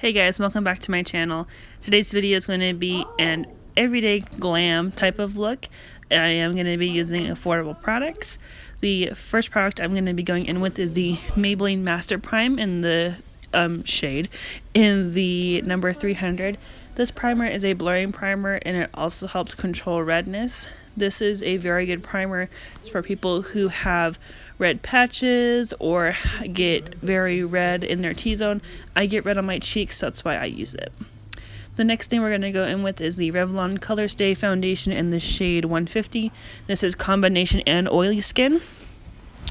Hey guys, welcome back to my channel. Today's video is going to be an everyday glam type of look. I am going to be using affordable products. The first product I'm going to be going in with is the Maybelline Master Prime in the shade in the number 300. This primer is a blurring primer and it also helps control redness. This is a very good primer. It's for people who have red patches or get very red in their T-zone. I get red on my cheeks, so that's why I use it. The next thing we're going to go in with is the Revlon ColorStay foundation in the shade 150. This is combination and oily skin.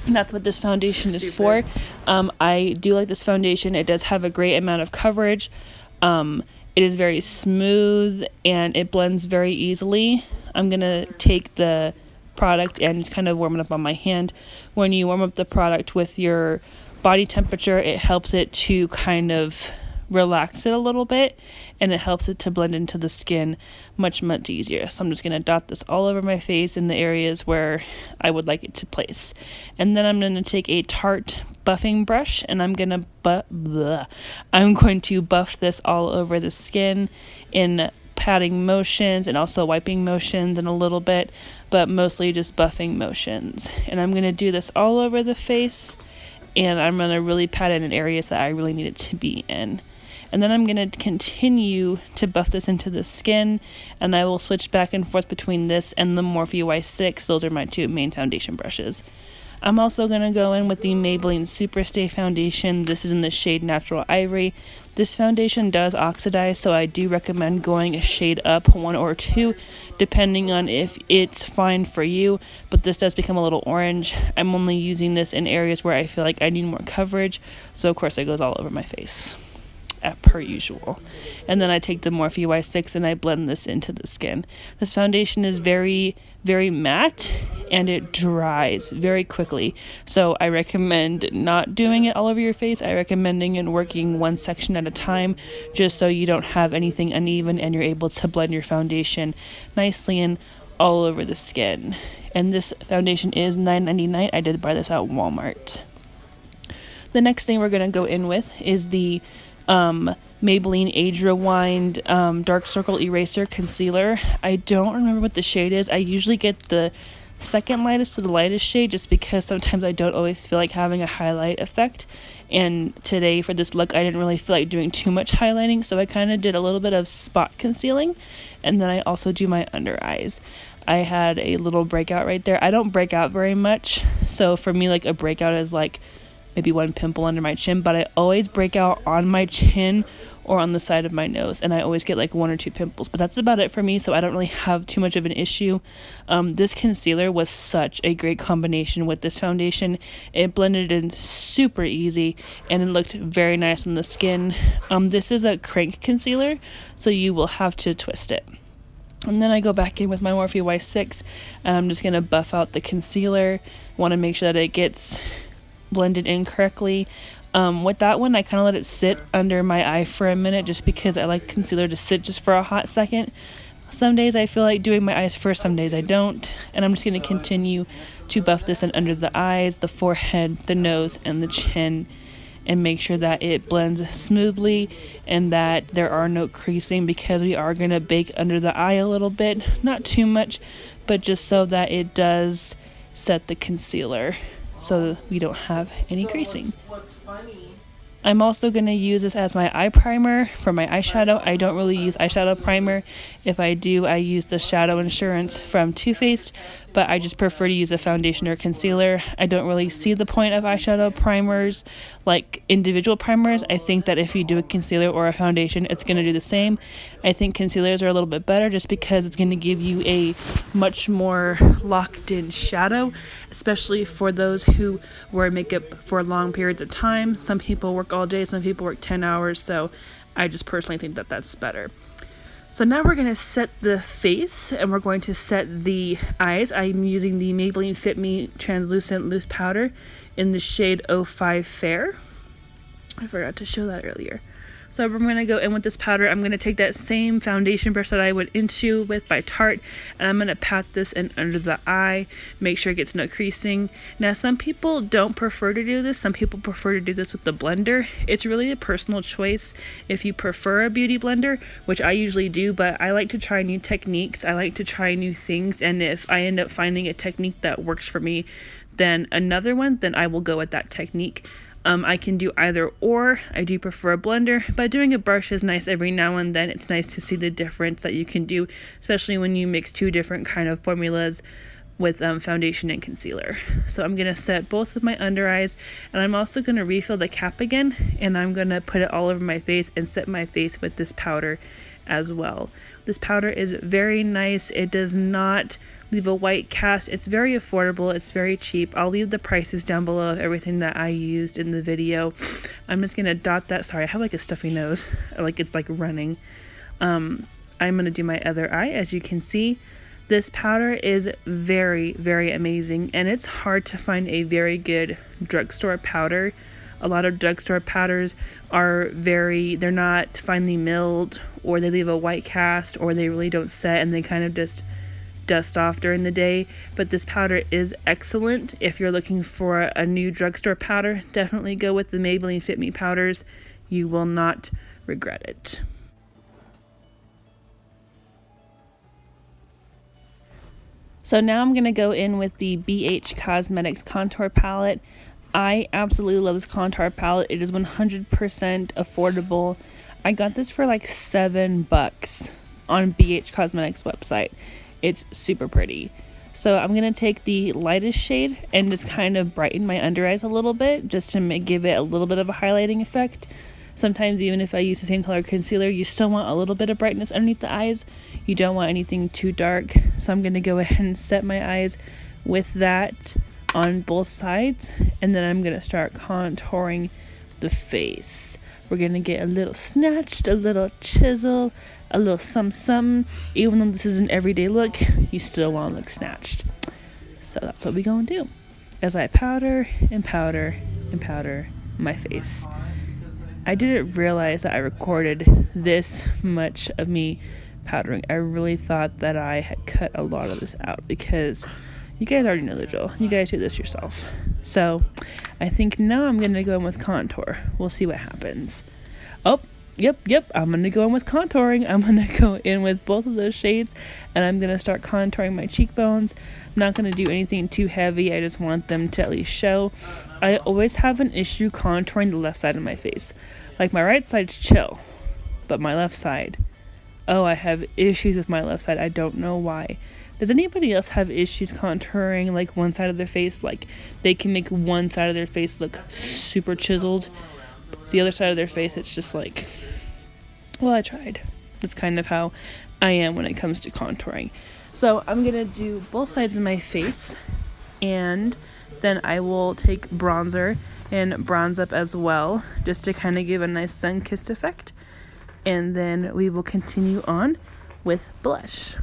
And that's what this foundation is for. I do like this foundation. It does have a great amount of coverage. It is very smooth and it blends very easily. I'm going to take the product and just kind of warm it up on my hand. When you warm up the product with your body temperature, it helps it to kind of relax it a little bit and it helps it to blend into the skin much easier. So I'm just going to dot this all over my face in the areas where I would like it to place. And then I'm going to take a Tarte buffing brush and I'm going to buff this all over the skin in patting motions and also wiping motions and a little bit, but mostly just buffing motions. And I'm going to do this all over the face and I'm going to really pat it in areas that I really need it to be in. And then I'm going to continue to buff this into the skin, and I will switch back and forth between this and the Morphe Y6. Those are my two main foundation brushes. I'm also going to go in with the Maybelline SuperStay foundation. This is in the shade Natural Ivory. This foundation does oxidize, so I do recommend going a shade up, 1 or 2, depending on if it's fine for you, but this does become a little orange. I'm only using this in areas where I feel like I need more coverage, so of course it goes all over my face, per usual. And then I take the Morphe Y6 and I blend this into the skin. This foundation is very matte and it dries very quickly, so I recommend not doing it all over your face. I recommending and working one section at a time, just so you don't have anything uneven and you're able to blend your foundation nicely in all over the skin. And this foundation is $9.99. I did buy this at Walmart. The next thing we're going to go in with is the Maybelline Age Rewind Dark Circle Eraser Concealer. I don't remember what the shade is. I usually get the second lightest to the lightest shade just because sometimes I don't always feel like having a highlight effect. And today for this look I didn't really feel like doing too much highlighting, so I kind of did a little bit of spot concealing, and then I also do my under eyes. I had a little breakout right there. I don't break out very much, so for me like a breakout is like maybe one pimple under my chin, but I always break out on my chin or on the side of my nose, and I always get like 1 or 2 pimples, but that's about it for me, so I don't really have too much of an issue. This concealer was such a great combination with this foundation. It blended in super easy and it looked very nice on the skin. This is a crank concealer, so you will have to twist it. And then I go back in with my Morphe Y6 and I'm just going to buff out the concealer. Want to make sure that it gets blended in correctly. With that one, I kind of let it sit under my eye for a minute just because I like concealer to sit just for a hot second. Some days I feel like doing my eyes first, some days I don't. And I'm just going to continue to buff this in under the eyes, the forehead, the nose, and the chin, and make sure that it blends smoothly and that there are no creasing, because we are going to bake under the eye a little bit. Not too much, but just so that it does set the concealer, so we don't have any creasing. What's funny? I'm also going to use this as my eye primer for my eyeshadow. I don't really use eyeshadow primer. If I do, I use the Shadow Insurance from Too Faced, but I just prefer to use a foundation or concealer. I don't really see the point of eyeshadow primers, like individual primers. I think that if you do a concealer or a foundation, it's going to do the same. I think concealers are a little bit better just because it's going to give you a much more locked in shadow, especially for those who wear makeup for long periods of time. Some people work all day, some people work 10 hours, so I just personally think that that's better. So now we're going to set the face and we're going to set the eyes. I'm using the Maybelline Fit Me Translucent Loose Powder in the shade 05 Fair. I forgot to show that earlier. So I'm going to go in with this powder. I'm going to take that same foundation brush that I went into with by Tarte, and I'm going to pat this in under the eye, make sure it gets no creasing. Now some people don't prefer to do this. Some people prefer to do this with the blender. It's really a personal choice if you prefer a beauty blender, which I usually do, but I like to try new techniques. I like to try new things, and if I end up finding a technique that works for me than another one, then I will go with that technique. I can do either or. I do prefer a blender, but doing a brush is nice every now and then. It's nice to see the difference that you can do, especially when you mix two different kind of formulas with foundation and concealer. So I'm going to set both of my under eyes, and I'm also going to refill the cap again, and I'm going to put it all over my face and set my face with this powder as well. This powder is very nice. It does not leave a white cast. It's very affordable. It's very cheap. I'll leave the prices down below of everything that I used in the video. I'm just going to dot that. Sorry, I have like a stuffy nose. Like it's like running. I'm going to do my other eye. As you can see, this powder is very, very amazing, and it's hard to find a very good drugstore powder. A lot of drugstore powders are they're not finely milled, or they leave a white cast, or they really don't set and they kind of just dust off during the day. But this powder is excellent. If you're looking for a new drugstore powder, definitely go with the Maybelline Fit Me powders. You will not regret it. So now I'm going to go in with the BH Cosmetics contour palette. I absolutely love this contour palette. It is 100% affordable. I got this for like $7 on BH Cosmetics website. It's super pretty. So I'm going to take the lightest shade and just kind of brighten my under eyes a little bit, just to give it a little bit of a highlighting effect. Sometimes even if I use the same color concealer, you still want a little bit of brightness underneath the eyes. You don't want anything too dark. So I'm going to go ahead and set my eyes with that on both sides, and then I'm going to start contouring the face. We're going to get a little snatched, a little chisel, a little something. Even though this is an everyday look, you still want to look snatched. So that's what we're going to do as I powder and powder and powder my face. I didn't realize that I recorded this much of me powdering. I really thought that I had cut a lot of this out, because you guys already know the drill. You guys do this yourself. So I think now I'm going to go in with contour. We'll see what happens. Oh, yep. I'm going to go in with contouring. I'm going to go in with both of those shades, and I'm going to start contouring my cheekbones. I'm not going to do anything too heavy. I just want them to at least show. I always have an issue contouring the left side of my face. Like my right side's chill, but my left side, oh, I have issues with my left side. I don't know why. Does anybody else have issues contouring like one side of their face? Like they can make one side of their face look super chiseled. The other side of their face, it's just like, well, I tried. That's kind of how I am when it comes to contouring. So I'm going to do both sides of my face, and then I will take bronzer and bronze up as well, just to kind of give a nice sun-kissed effect. And then we will continue on with blush.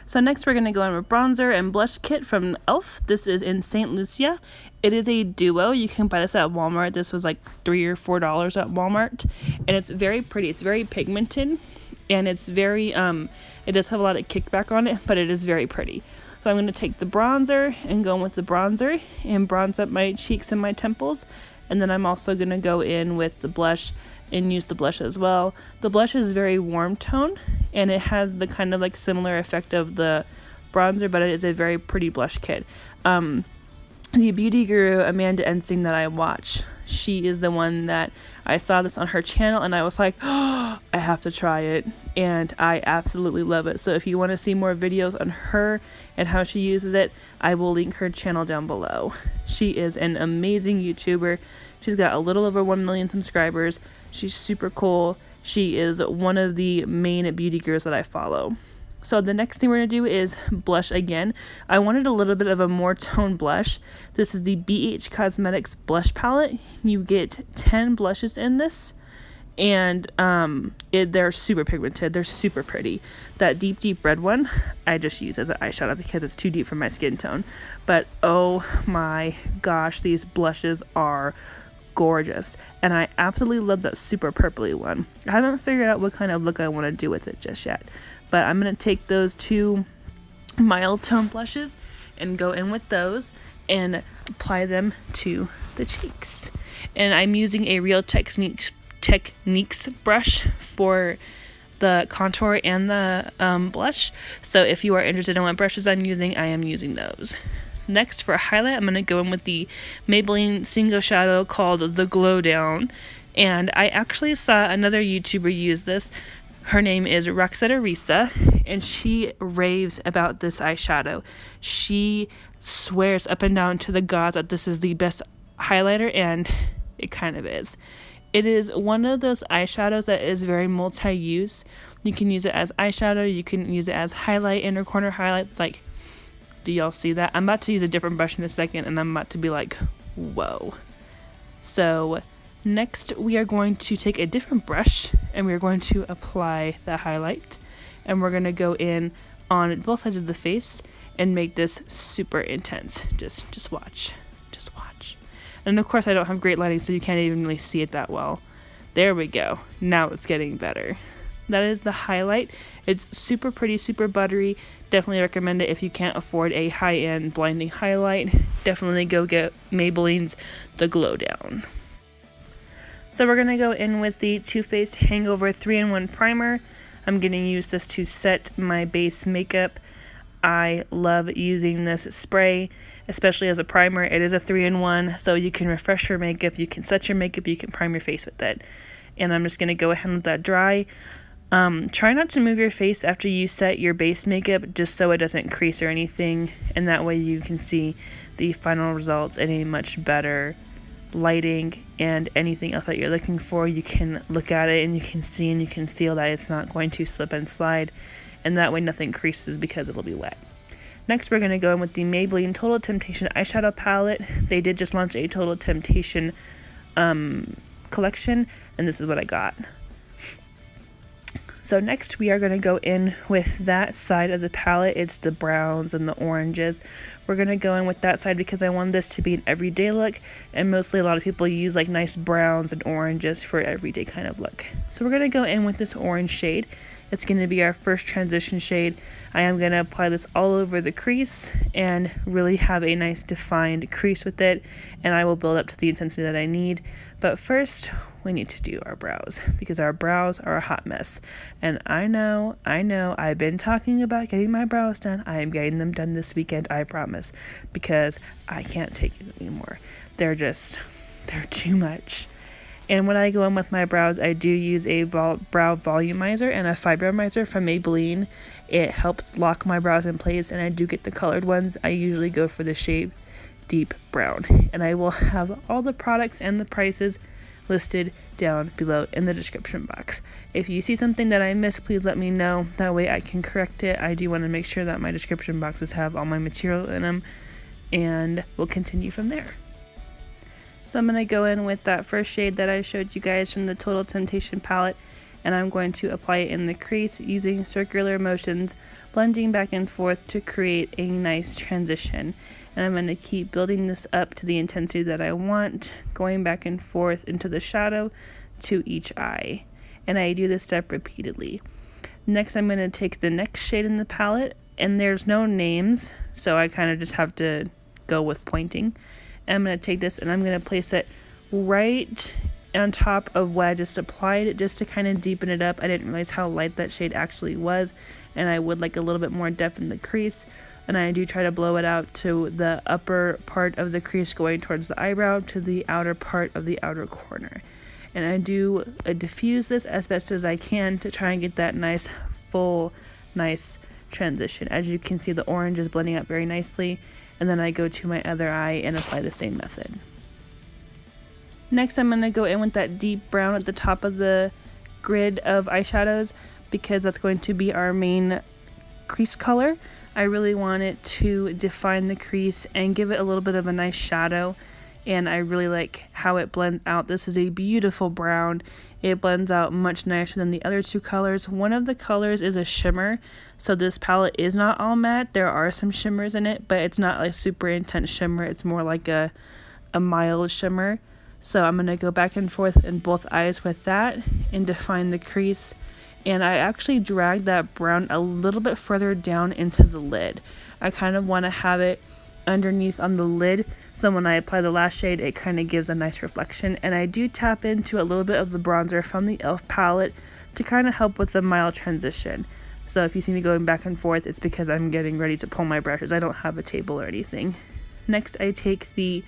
So next we're going to go in with bronzer and blush kit from E.L.F. This is in St.Lucia. It is a duo. You can buy this at Walmart. This was like $3 or $4 at Walmart. And it's very pretty. It's very pigmented. And it's very, it does have a lot of kickback on it, but it is very pretty. So I'm going to take the bronzer and go in with the bronzer and bronze up my cheeks and my temples. And then I'm also going to go in with the blush and use the blush as well. The blush is very warm tone, and it has the kind of like similar effect of the bronzer, but it is a very pretty blush kit. The beauty guru Amanda Ensing that I watch, she is the one that I saw this on her channel, and I was like, oh, I have to try it, and I absolutely love it. So if you want to see more videos on her and how she uses it, I will link her channel down below. She is an amazing YouTuber. She's got a little over 1 million subscribers. She's super cool. She is one of the main beauty gurus that I follow. So the next thing we're going to do is blush again. I wanted a little bit of a more toned blush. This is the BH Cosmetics blush palette. You get 10 blushes in this, and they're super pigmented. They're super pretty. That deep red one I just use as an eyeshadow because it's too deep for my skin tone. But oh my gosh, these blushes are gorgeous. And I absolutely love that super purpley one. I haven't figured out what kind of look I want to do with it just yet, but I'm going to take those two mild tone blushes and go in with those and apply them to the cheeks. And I'm using a Real Techniques brush for the contour and the blush. So if you are interested in what brushes I'm using, I am using those. Next, for a highlight, I'm going to go in with the Maybelline single shadow called The Glow Down. And I actually saw another YouTuber use this. Her name is Roxetta Risa, and she raves about this eyeshadow. She swears up and down to the gods that this is the best highlighter, and it kind of is. It is one of those eyeshadows that is very multi-use. You can use it as eyeshadow, you can use it as highlight, inner corner highlight. Like, do y'all see that? I'm about to use a different brush in a second, and I'm about to be like, whoa. So next we are going to take a different brush, and we're going to apply the highlight, and we're going to go in on both sides of the face and make this super intense. Just watch. And of course I don't have great lighting, so you can't even really see it that well. There we go. Now it's getting better. That is the highlight. It's super pretty, super buttery. Definitely recommend it if you can't afford a high-end blinding highlight. Definitely go get Maybelline's The Glow Down. So we're going to go in with the Too Faced Hangover 3-in-1 Primer. I'm going to use this to set my base makeup. I love using this spray, especially as a primer. It is a 3-in-1, so you can refresh your makeup, you can set your makeup, you can prime your face with it. And I'm just going to go ahead and let that dry. Try not to move your face after you set your base makeup, just so it doesn't crease or anything, and that way you can see the final results in a much better lighting, and anything else that you're looking for, you can look at it and you can see and you can feel that it's not going to slip and slide, and that way nothing creases because it'll be wet. Next, we're going to go in with the Maybelline Total Temptation eyeshadow palette. They did just launch a Total Temptation collection, and this is what I got. So next we are going to go in with that side of the palette. It's the browns and the oranges. We're going to go in with that side because I want this to be an everyday look, and mostly a lot of people use like nice browns and oranges for everyday kind of look. So we're going to go in with this orange shade. It's going to be our first transition shade. I am going to apply this all over the crease and really have a nice defined crease with it, and I will build up to the intensity that I need. But first, we need to do our brows because our brows are a hot mess. And I know, I've been talking about getting my brows done. I am getting them done this weekend, I promise, because I can't take it anymore. They're too much. And when I go in with my brows, I do use a brow volumizer and a fibromizer from Maybelline. It helps lock my brows in place, and I do get the colored ones. I usually go for the shade Deep Brown. And I will have all the products and the prices listed down below in the description box. If you see something that I missed, please let me know. That way I can correct it. I do want to make sure that my description boxes have all my material in them, and we'll continue from there. So I'm going to go in with that first shade that I showed you guys from the Total Temptation palette, and I'm going to apply it in the crease using circular motions, blending back and forth to create a nice transition. And I'm going to keep building this up to the intensity that I want, going back and forth into the shadow to each eye. And I do this step repeatedly. Next, I'm going to take the next shade in the palette, and there's no names, so I kind of just have to go with pointing. And I'm going to take this and I'm going to place it right on top of what I just applied, just to kind of deepen it up. I didn't realize how light that shade actually was, and I would like a little bit more depth in the crease. And I do try to blow it out to the upper part of the crease going towards the eyebrow to the outer part of the outer corner. And I do diffuse this as best as I can to try and get that nice, full, nice transition. As you can see, the orange is blending out very nicely. And then I go to my other eye and apply the same method. Next, I'm going to go in with that deep brown at the top of the grid of eyeshadows because that's going to be our main crease color. I really want it to define the crease and give it a little bit of a nice shadow, and I really like how it blends out. This is a beautiful brown. It blends out much nicer than the other two colors. One of the colors is a shimmer, so this palette is not all matte. There are some shimmers in it, but it's not like super intense shimmer. It's more like a mild shimmer. So I'm going to go back and forth in both eyes with that and define the crease. And I actually dragged that brown a little bit further down into the lid. I kind of want to have it underneath on the lid, so when I apply the last shade it kind of gives a nice reflection. And I do tap into a little bit of the bronzer from the E.L.F. palette to kind of help with the mild transition. So if you see me going back and forth, it's because I'm getting ready to pull my brushes. I don't have a table or anything. Next I take the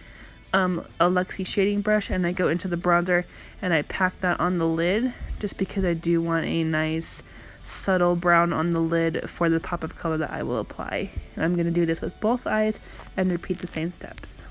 Alexi shading brush and I go into the bronzer and I pack that on the lid, just because I do want a nice subtle brown on the lid for the pop of color that I will apply. And I'm going to do this with both eyes and repeat the same steps.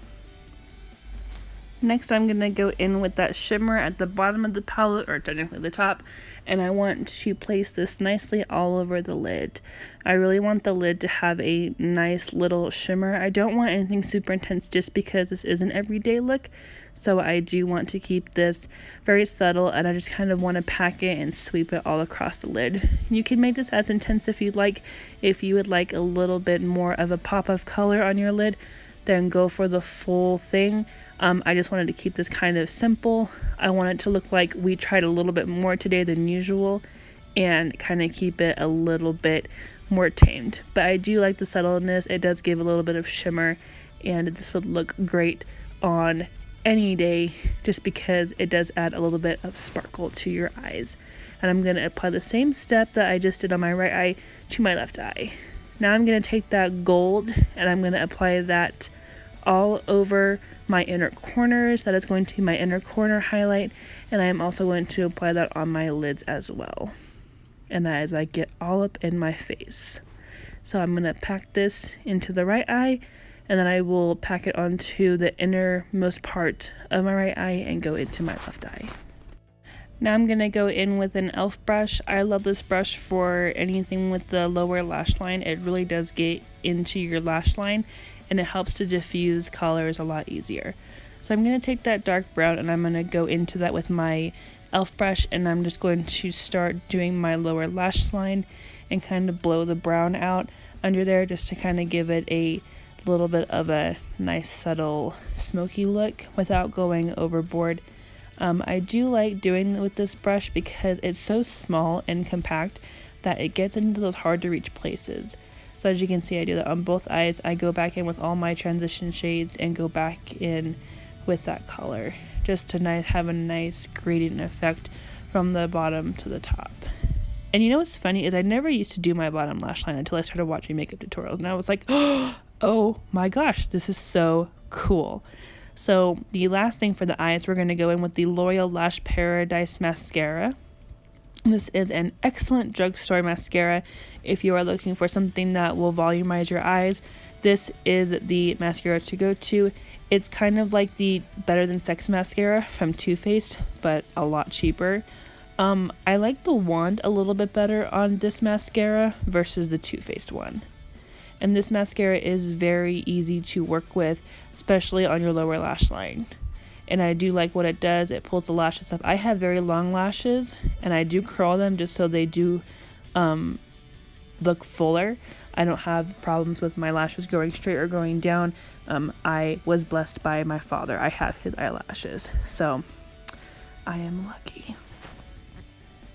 Next I'm going to go in with that shimmer at the bottom of the palette, or technically the top, and I want to place this nicely all over the lid. I really want the lid to have a nice little shimmer. I don't want anything super intense just because this is an everyday look, so I do want to keep this very subtle, and I just kind of want to pack it and sweep it all across the lid. You can make this as intense if you'd like. If you would like a little bit more of a pop of color on your lid, then go for the full thing. I just wanted to keep this kind of simple. I want it to look like we tried a little bit more today than usual and kind of keep it a little bit more tamed. But I do like the subtleness. It does give a little bit of shimmer, and this would look great on any day just because it does add a little bit of sparkle to your eyes. And I'm going to apply the same step that I just did on my right eye to my left eye. Now I'm going to take that gold and I'm going to apply that all over my inner corners. That is going to be my inner corner highlight, and I am also going to apply that on my lids as well, and that as I get all up in my face. So I'm going to pack this into the right eye, and then I will pack it onto the innermost part of my right eye and go into my left eye. Now I'm going to go in with an E.L.F. brush. I love this brush for anything with the lower lash line. It really does get into your lash line, and it helps to diffuse colors a lot easier. So I'm going to take that dark brown and I'm going to go into that with my E.L.F. brush, and I'm just going to start doing my lower lash line and kind of blow the brown out under there, just to kind of give it a little bit of a nice subtle smoky look without going overboard. I do like doing with this brush because it's so small and compact that it gets into those hard to reach places. So as you can see, I do that on both eyes. I go back in with all my transition shades and go back in with that color, just to have a nice gradient effect from the bottom to the top. And you know what's funny is I never used to do my bottom lash line until I started watching makeup tutorials, and I was like, oh my gosh, this is so cool. So the last thing for the eyes, we're going to go in with the L'Oreal Lash Paradise Mascara. This is an excellent drugstore mascara if you are looking for something that will volumize your eyes. This is the mascara to go to. It's kind of like the Better Than Sex mascara from Too Faced, but a lot cheaper. I like the wand a little bit better on this mascara versus the Too Faced one. And this mascara is very easy to work with, especially on your lower lash line. And I do like what it does. It pulls the lashes up. I have very long lashes, and I do curl them just so they do look fuller. I don't have problems with my lashes going straight or going down. I was blessed by my father. I have his eyelashes, so I am lucky.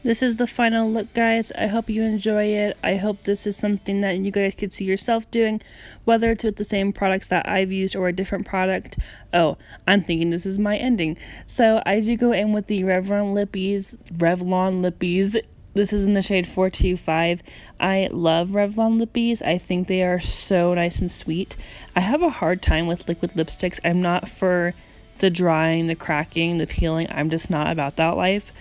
This is the final look, guys. I hope you enjoy it. I hope this is something that you guys could see yourself doing, whether it's with the same products that I've used or a different product. Oh, I'm thinking this is my ending. So I do go in with the Revlon Lippies. This is in the shade 425. I love Revlon Lippies. I think they are so nice and sweet. I have a hard time with liquid lipsticks. I'm not for the drying, the cracking, the peeling. I'm just not about that life.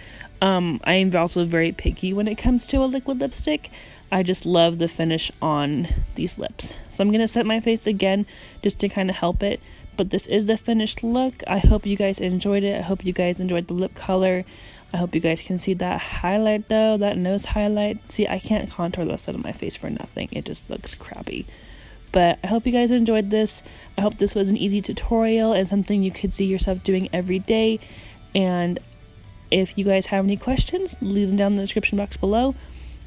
I am also very picky when it comes to a liquid lipstick. I just love the finish on these lips. So I'm going to set my face again just to kind of help it. But this is the finished look. I hope you guys enjoyed it. I hope you guys enjoyed the lip color. I hope you guys can see that highlight though, that nose highlight. See, I can't contour the side of my face for nothing. It just looks crappy. But I hope you guys enjoyed this. I hope this was an easy tutorial and something you could see yourself doing every day. And if you guys have any questions, leave them down in the description box below.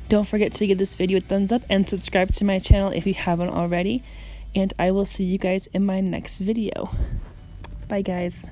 Don't forget to give this video a thumbs up and subscribe to my channel if you haven't already. And I will see you guys in my next video. Bye, guys.